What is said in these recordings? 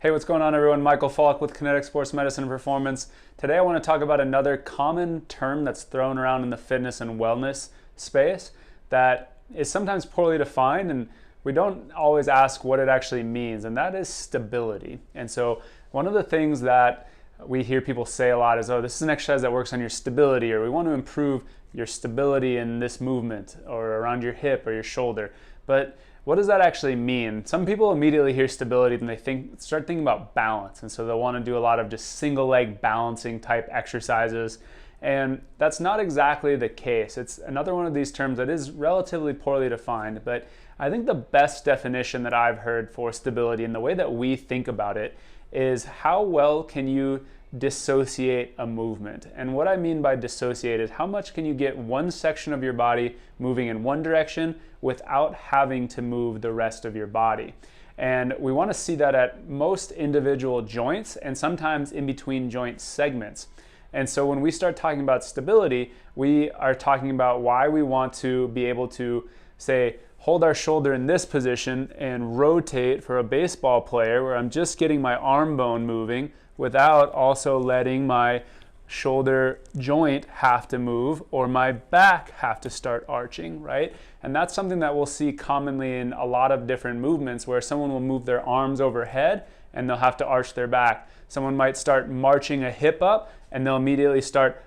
Hey, what's going on everyone? Michael Falk with Kinetic Sports Medicine and Performance. Today I want to talk about another common term that's thrown around in the fitness and wellness space that is sometimes poorly defined, and we don't always ask what it actually means, and that is stability. And so one of the things that we hear people say a lot is, oh, this is an exercise that works on your stability, or we want to improve your stability in this movement or around your hip or your shoulder. But what does that actually mean? Some people immediately hear stability and they start thinking about balance, and so they'll want to do a lot of just single leg balancing type exercises, and that's not exactly the case. It's another one of these terms that is relatively poorly defined, but I think the best definition that I've heard for stability and the way that we think about it is how well can you dissociate a movement. And what I mean by dissociate is how much can you get one section of your body moving in one direction without having to move the rest of your body. And we want to see that at most individual joints and sometimes in between joint segments. And so when we start talking about stability, we are talking about why we want to be able to, say, hold our shoulder in this position and rotate for a baseball player where I'm just getting my arm bone moving without also letting my shoulder joint have to move or my back have to start arching, right? And that's something that we'll see commonly in a lot of different movements where someone will move their arms overhead and they'll have to arch their back. Someone might start marching a hip up and they'll immediately start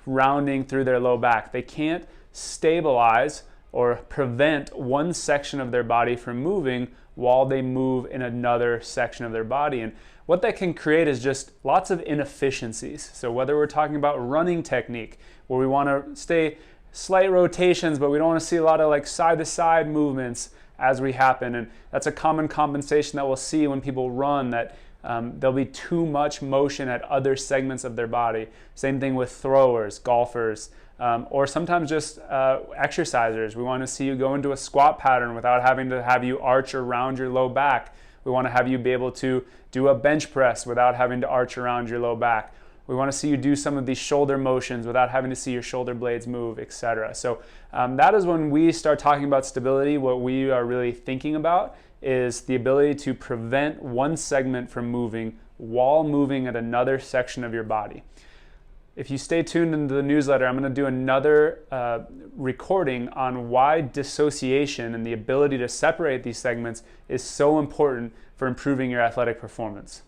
rounding through their low back. They can't stabilize or prevent one section of their body from moving while they move in another section of their body. And what that can create is just lots of inefficiencies. So whether we're talking about running technique, where we want to stay slight rotations, but we don't want to see a lot of like side-to-side movements as we happen. And that's a common compensation that we'll see when people run, that there'll be too much motion at other segments of their body. Same thing with throwers, golfers, or sometimes just exercisers. We want to see you go into a squat pattern without having to have you arch around your low back. We want to have you be able to do a bench press without having to arch around your low back. We want to see you do some of these shoulder motions without having to see your shoulder blades move, etc. So that is when we start talking about stability. What we are really thinking about is the ability to prevent one segment from moving while moving at another section of your body. If you stay tuned into the newsletter, I'm going to do another recording on why dissociation and the ability to separate these segments is so important for improving your athletic performance.